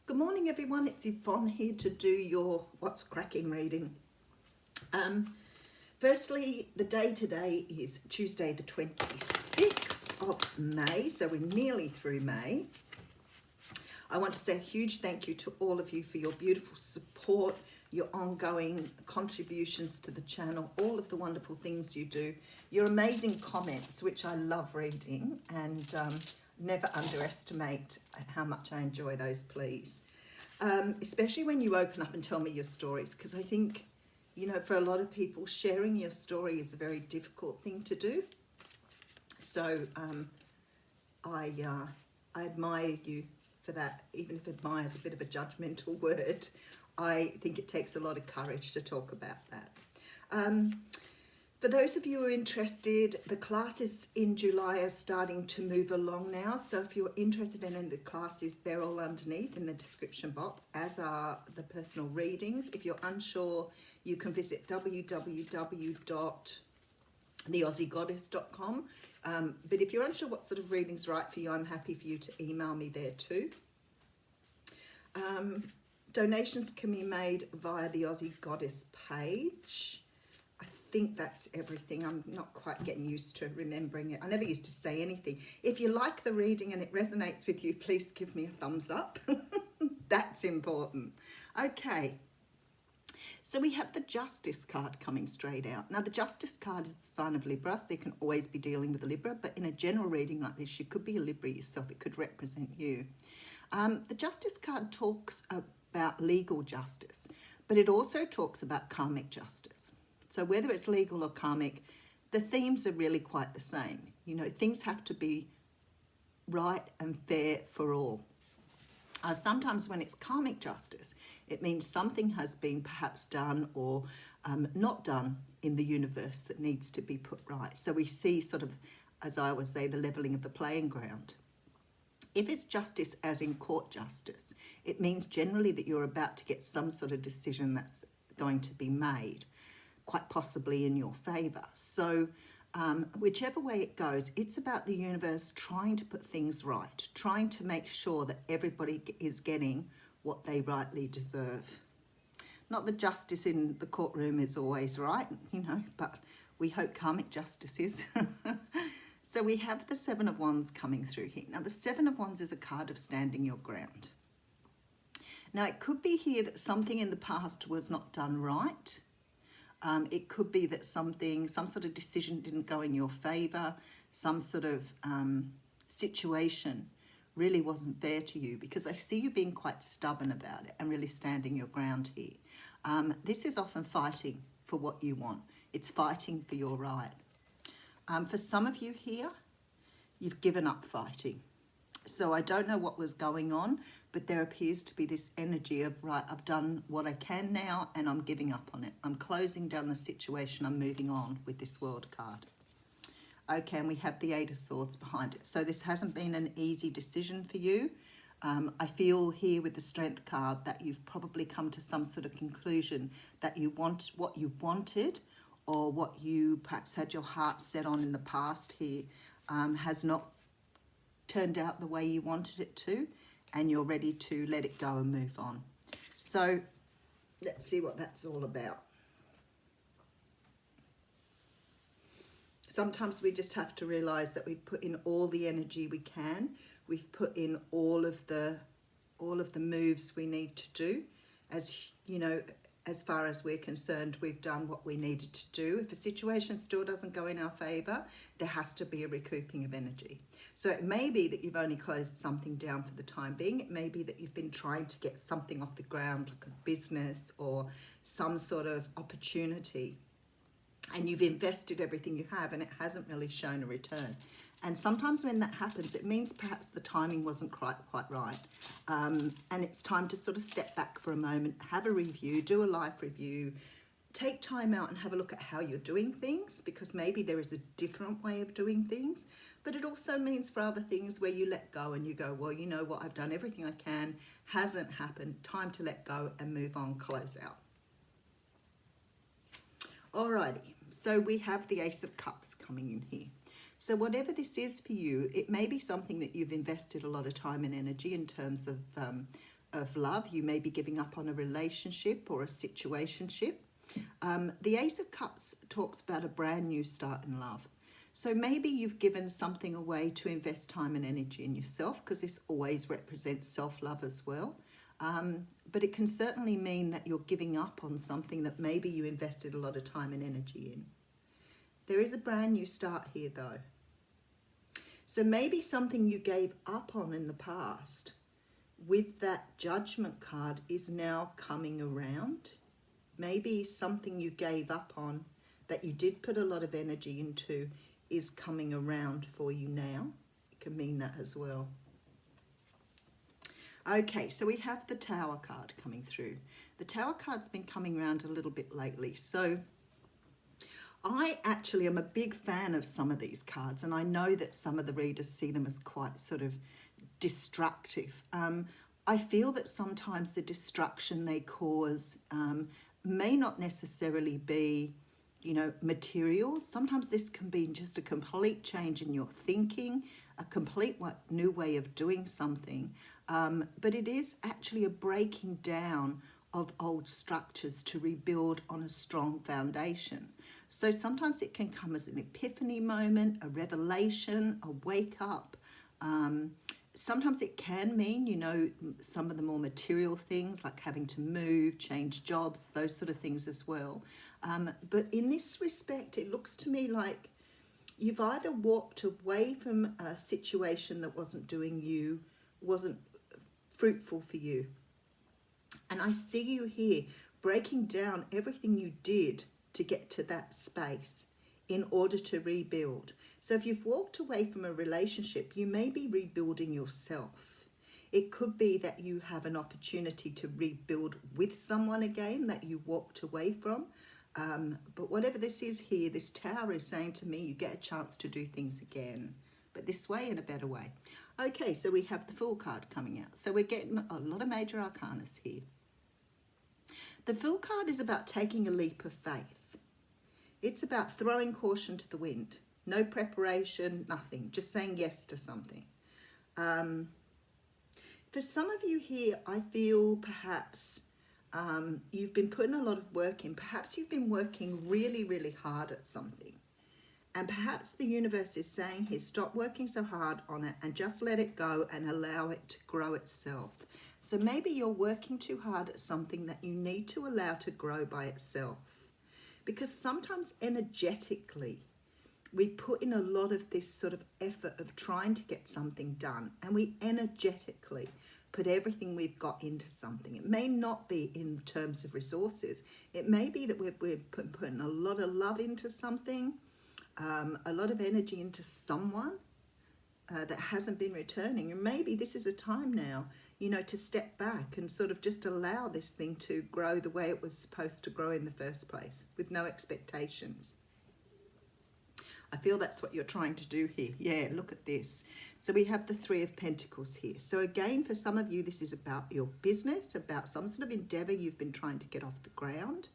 Good morning everyone, it's Yvonne here to do your What's Cracking reading. Firstly, the day today is Tuesday the 26th of May, so we're nearly through May. I want to say a huge thank you to all of you for your beautiful support, your ongoing contributions to the channel, all of the wonderful things you do, your amazing comments, which I love reading, and never underestimate how much I enjoy those, please. Especially when you open up and tell me your stories, because I think, you know, for a lot of people, sharing your story is a very difficult thing to do. So I admire you for that, even if admire is a bit of a judgmental word. I think it takes a lot of courage to talk about that. For those of you who are interested, the classes in July are starting to move along now. So if you're interested in any of the classes, they're all underneath in the description box, as are the personal readings. If you're unsure, you can visit www.theaussiegoddess.com. But if you're unsure what sort of reading's right for you, I'm happy for you to email me there too. Donations can be made via the Aussie Goddess page. I think that's everything. I'm not quite getting used to remembering it. I never used to say anything. If you like the reading and it resonates with you, please give me a thumbs up. That's important. Okay. So we have the Justice card coming straight out. Now, the Justice card is the sign of Libra, so you can always be dealing with a Libra, but in a general reading like this, you could be a Libra yourself. It could represent you. The Justice card talks about legal justice, but it also talks about karmic justice. So whether it's legal or karmic, the themes are really quite the same. You know, things have to be right and fair for all. Sometimes when it's karmic justice, it means something has been perhaps done or not done in the universe that needs to be put right. So we see sort of, as I always say, the leveling of the playing ground. If it's justice as in court justice, it means generally that you're about to get some sort of decision that's going to be made, quite possibly in your favour. So whichever way it goes, it's about the universe trying to put things right, trying to make sure that everybody is getting what they rightly deserve. Not that justice in the courtroom is always right, you know, but we hope karmic justice is. So we have the Seven of Wands coming through here. Now, the Seven of Wands is a card of standing your ground. Now, it could be here that something in the past was not done right. It could be that some sort of decision didn't go in your favour, some sort of situation really wasn't fair to you, because I see you being quite stubborn about it and really standing your ground here. This is often fighting for what you want. It's fighting for your right. For some of you here, you've given up fighting. So I don't know what was going on, but there appears to be this energy of, right, I've done what I can now and I'm giving up on it. I'm closing down the situation. I'm moving on with this World card. Okay, and we have the Eight of Swords behind it. So this hasn't been an easy decision for you. I feel here with the Strength card that you've probably come to some sort of conclusion that you want what you wanted, or what you perhaps had your heart set on in the past here has not turned out the way you wanted it to, and you're ready to let it go and move on. So let's see what that's all about. Sometimes we just have to realize that we've put in all the energy we can. We've put in all of the moves we need to do. As you know, as far as we're concerned, we've done what we needed to do. If a situation still doesn't go in our favour, there has to be a recouping of energy. So it may be that you've only closed something down for the time being. It may be that you've been trying to get something off the ground, like a business or some sort of opportunity, and you've invested everything you have and it hasn't really shown a return. And sometimes when that happens, it means perhaps the timing wasn't quite right. And it's time to sort of step back for a moment, have a review, do a life review, take time out and have a look at how you're doing things, because maybe there is a different way of doing things. But it also means for other things where you let go and you go, well, you know what, I've done everything I can, hasn't happened, time to let go and move on, close out. Alrighty, so we have the Ace of Cups coming in here. So whatever this is for you, it may be something that you've invested a lot of time and energy in terms of of love. You may be giving up on a relationship or a situationship. The Ace of Cups talks about a brand new start in love. So maybe you've given something away to invest time and energy in yourself, because this always represents self-love as well. But it can certainly mean that you're giving up on something that maybe you invested a lot of time and energy in. There is a brand new start here though. So maybe something you gave up on in the past with that Judgment card is now coming around. Maybe something you gave up on that you did put a lot of energy into is coming around for you now. It can mean that as well. Okay, so we have the Tower card coming through. The Tower card's been coming around a little bit lately. So I actually am a big fan of some of these cards, and I know that some of the readers see them as quite sort of destructive. I feel that sometimes the destruction they cause may not necessarily be, you know, material. Sometimes this can be just a complete change in your thinking, a complete new way of doing something. But it is actually a breaking down of old structures to rebuild on a strong foundation. So sometimes it can come as an epiphany moment, a revelation, a wake up. Sometimes it can mean, you know, some of the more material things like having to move, change jobs, those sort of things as well. But in this respect, it looks to me like you've either walked away from a situation that wasn't fruitful for you. And I see you here breaking down everything you did to get to that space in order to rebuild. So if you've walked away from a relationship, you may be rebuilding yourself. It could be that you have an opportunity to rebuild with someone again that you walked away from. But whatever this is here, this Tower is saying to me, you get a chance to do things again, but this way, in a better way. Okay, so we have the Fool card coming out. So we're getting a lot of major arcanas here. The Fool card is about taking a leap of faith. It's about throwing caution to the wind. No preparation, nothing. Just saying yes to something. For some of you here, I feel perhaps you've been putting a lot of work in. Perhaps you've been working really, really hard at something. And perhaps the universe is saying here, stop working so hard on it and just let it go and allow it to grow itself. So maybe you're working too hard at something that you need to allow to grow by itself. Because sometimes energetically, we put in a lot of this sort of effort of trying to get something done, and we energetically put everything we've got into something. It may not be in terms of resources. It may be that we're putting a lot of love into something, a lot of energy into someone that hasn't been returning. And maybe this is a time now, you know, to step back and sort of just allow this thing to grow the way it was supposed to grow in the first place, with no expectations. I feel that's what you're trying to do here. Yeah, look at this. So we have the Three of Pentacles here. So again, for some of you, this is about your business, about some sort of endeavor you've been trying to get off the ground.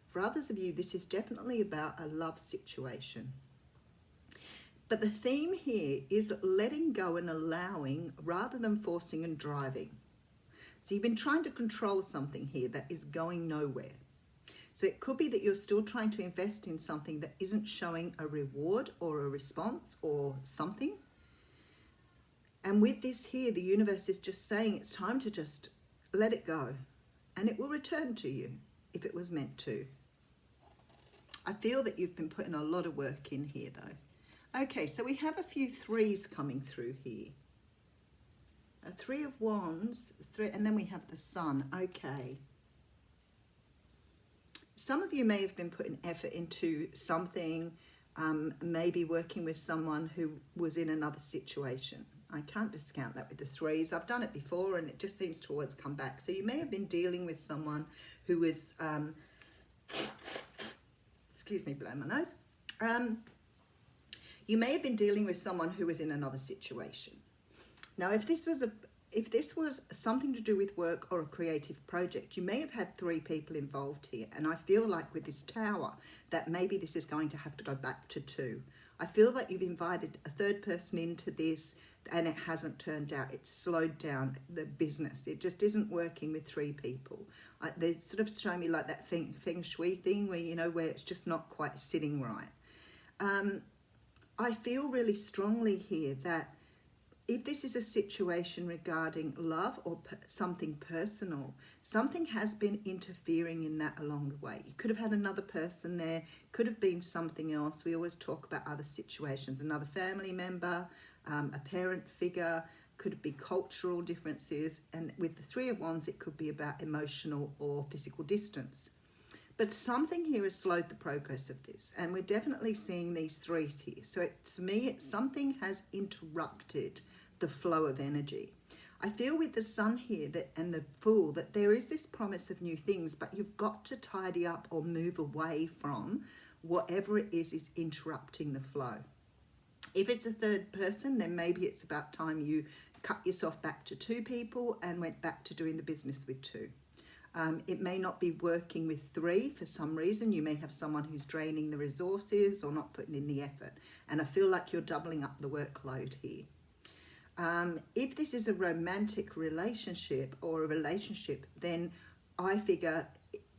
For others of you, this is definitely about a love situation. But the theme here is letting go and allowing rather than forcing and driving. So you've been trying to control something here that is going nowhere. So it could be that you're still trying to invest in something that isn't showing a reward or a response or something. And with this here, the universe is just saying it's time to just let it go. And it will return to you if it was meant to. I feel that you've been putting a lot of work in here though. Okay, so we have a few threes coming through here. A Three of Wands, and then we have the Sun. Okay. Some of you may have been putting effort into something, maybe working with someone who was in another situation. I can't discount that with the threes. I've done it before and it just seems to always come back. So you may have been dealing with someone who was, excuse me, blow my nose. You may have been dealing with someone who was in another situation. Now, if this was something to do with work or a creative project, you may have had three people involved here. And I feel like with this Tower, that maybe this is going to have to go back to two. I feel that you've invited a third person into this and it hasn't turned out. It's slowed down the business. It just isn't working with 3 people. They sort of show me like that feng shui thing where, you know, where it's just not quite sitting right. I feel really strongly here that if this is a situation regarding love or something personal, something has been interfering in that along the way. You could have had another person there, could have been something else. We always talk about other situations, another family member, a parent figure, could be cultural differences. And with the 3 of Wands, it could be about emotional or physical distance. But something here has slowed the progress of this, and we're definitely seeing these 3s here. So to me, it's something has interrupted the flow of energy. I feel with the Sun here and the Fool that there is this promise of new things, but you've got to tidy up or move away from whatever it is interrupting the flow. If it's a 3rd person, then maybe it's about time you cut yourself back to 2 people and went back to doing the business with 2. It may not be working with 3 for some reason. You may have someone who's draining the resources or not putting in the effort. And I feel like you're doubling up the workload here. If this is a romantic relationship or a relationship, then I figure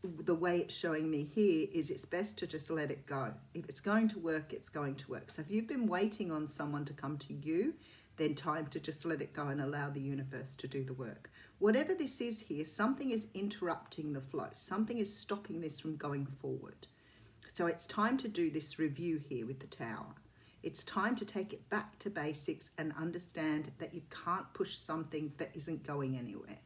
the way it's showing me here is it's best to just let it go. If it's going to work, it's going to work. So if you've been waiting on someone to come to you, then time to just let it go and allow the universe to do the work. Whatever this is here, something is interrupting the flow. Something is stopping this from going forward. So it's time to do this review here with the Tower. It's time to take it back to basics and understand that you can't push something that isn't going anywhere.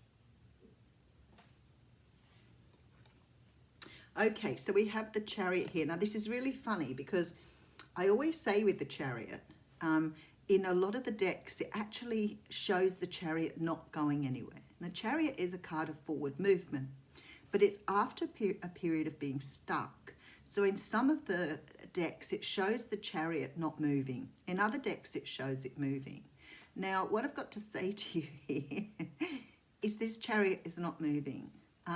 Okay, so we have the Chariot here. Now this is really funny because I always say with the Chariot, in a lot of the decks, it actually shows the Chariot not going anywhere. Now, Chariot is a card of forward movement, but it's after a period of being stuck. So in some of the decks, it shows the Chariot not moving. In other decks, it shows it moving. Now, what I've got to say to you here is this Chariot is not moving.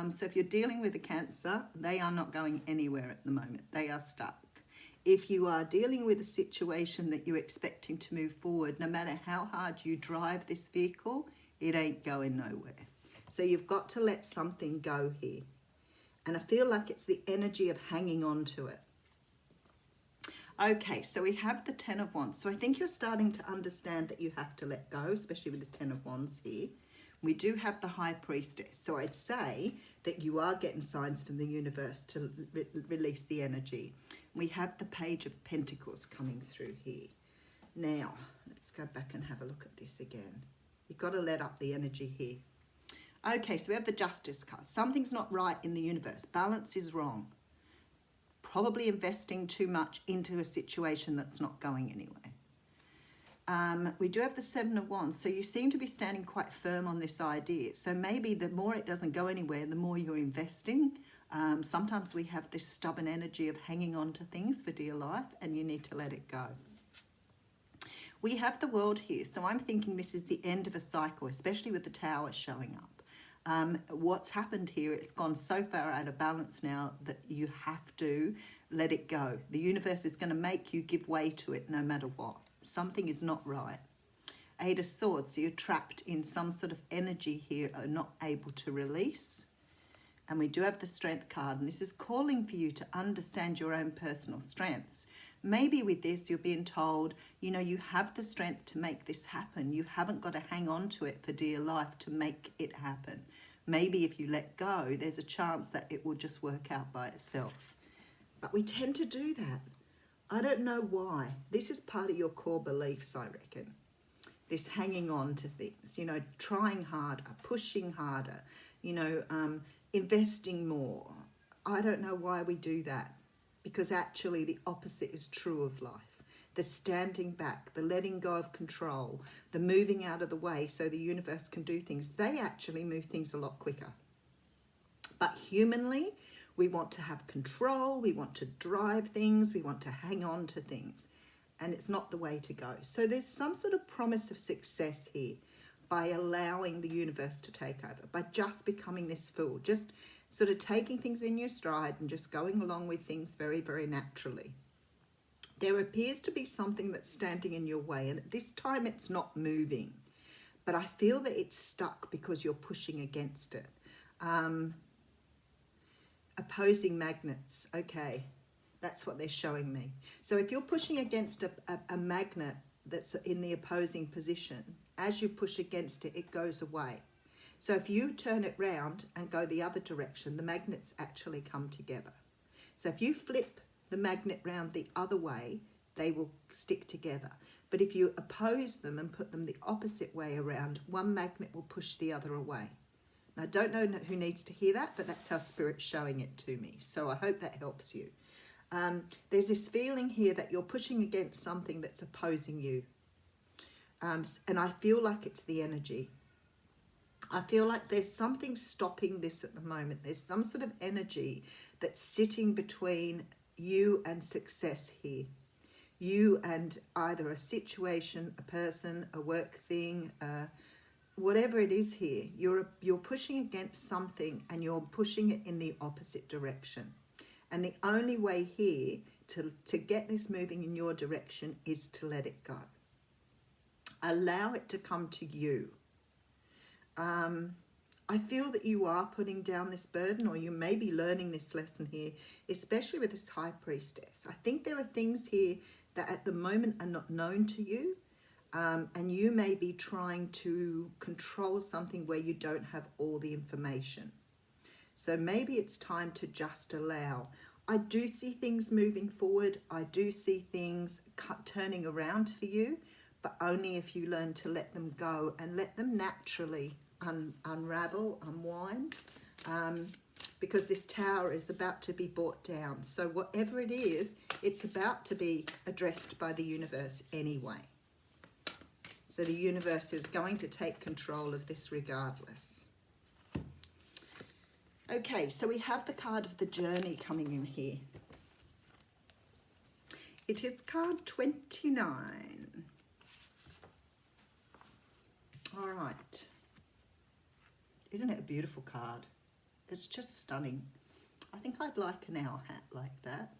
So if you're dealing with a Cancer, they are not going anywhere at the moment. They are stuck. If you are dealing with a situation that you're expecting to move forward, no matter how hard you drive this vehicle, it ain't going nowhere. So you've got to let something go here. And I feel like it's the energy of hanging on to it. Okay, so we have the 10 of Wands. So I think you're starting to understand that you have to let go, especially with the 10 of Wands here. We do have the High Priestess. So I'd say that you are getting signs from the universe to release the energy. We have the Page of Pentacles coming through here. Now, let's go back and have a look at this again. You've got to let up the energy here. Okay, so we have the Justice card. Something's not right in the universe. Balance is wrong. Probably investing too much into a situation that's not going anywhere. We do have the 7 of Wands, so you seem to be standing quite firm on this idea. So maybe the more it doesn't go anywhere, the more you're investing. Sometimes we have this stubborn energy of hanging on to things for dear life, and you need to let it go. We have the World here, so I'm thinking this is the end of a cycle, especially with the Tower showing up. What's happened here, it's gone so far out of balance now that you have to let it go. The universe is going to make you give way to it no matter what. Something is not right. 8 of Swords, so you're trapped in some sort of energy here, are not able to release. And we do have the Strength card, and this is calling for you to understand your own personal strengths. Maybe with this, you're being told, you know, you have the strength to make this happen. You haven't got to hang on to it for dear life to make it happen. Maybe if you let go, there's a chance that it will just work out by itself. But we tend to do that. I don't know why. This is part of your core beliefs, I reckon. This hanging on to things, you know, trying harder, pushing harder, you know, investing more. I don't know why we do that, because actually the opposite is true of life. The standing back, the letting go of control, the moving out of the way so the universe can do things, they actually move things a lot quicker. But humanly, we want to have control, we want to drive things, we want to hang on to things, and it's not the way to go. So there's some sort of promise of success here by allowing the universe to take over, by just becoming this fool, just sort of taking things in your stride and just going along with things very, very naturally. There appears to be something that's standing in your way, and at this time it's not moving, but I feel that it's stuck because you're pushing against it. Opposing magnets, okay, that's what they're showing me. So if you're pushing against a magnet that's in the opposing position, as you push against it, it goes away. So if you turn it round and go the other direction, the magnets actually come together. So if you flip the magnet round the other way, they will stick together. But if you oppose them and put them the opposite way around, one magnet will push the other away. Now, I don't know who needs to hear that, but that's how Spirit's showing it to me. So I hope that helps you. There's this feeling here that you're pushing against something that's opposing you. And I feel like it's the energy. I feel like there's something stopping this at the moment. There's some sort of energy that's sitting between you and success here. You and either a situation, a person, a work thing, whatever it is here. You're pushing against something and you're pushing it in the opposite direction. And the only way here to get this moving in your direction is to let it go. Allow it to come to you. I feel that you are putting down this burden, or you may be learning this lesson here, especially with this High Priestess. I think there are things here that at the moment are not known to you, and you may be trying to control something where you don't have all the information. So maybe it's time to just allow. I do see things moving forward. I do see things turning around for you, but only if you learn to let them go and let them naturally unravel, unwind, because this tower is about to be brought down. So whatever it is, it's about to be addressed by the universe anyway. So the universe is going to take control of this regardless. Okay, so we have the card of the journey coming in here. It is card 29. All right. Isn't it a beautiful card? It's just stunning. I think I'd like an owl hat like that.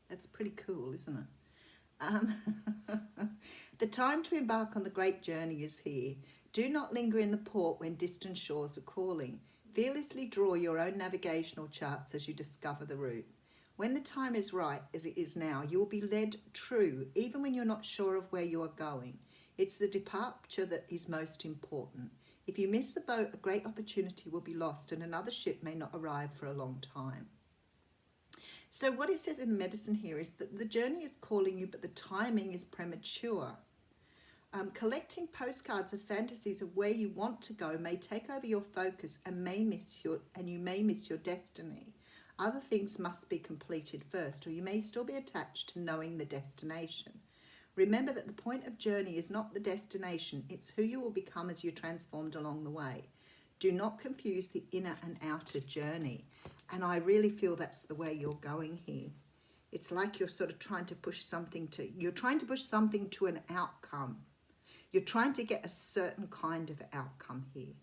That's pretty cool, isn't it? The time to embark on the great journey is here. Do not linger in the port when distant shores are calling. Fearlessly draw your own navigational charts as you discover the route. When the time is right, as it is now, you will be led true, even when you're not sure of where you are going. It's the departure that is most important. If you miss the boat, a great opportunity will be lost and another ship may not arrive for a long time. So what it says in the medicine here is that the journey is calling you, but the timing is premature. Collecting postcards of fantasies of where you want to go may take over your focus and you may miss your destiny. Other things must be completed first, or you may still be attached to knowing the destination. Remember that the point of journey is not the destination, it's who you will become as you're transformed along the way. Do not confuse the inner and outer journey. And I really feel that's the way you're going here. It's like you're sort of trying to push something to an outcome. You're trying to get a certain kind of outcome here.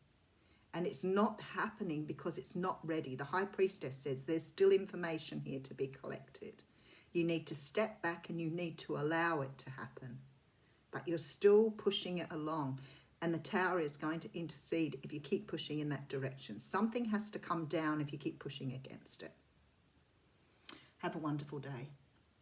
And it's not happening because it's not ready. The High Priestess says there's still information here to be collected. You need to step back and you need to allow it to happen. But you're still pushing it along. And the Tower is going to intercede if you keep pushing in that direction. Something has to come down if you keep pushing against it. Have a wonderful day.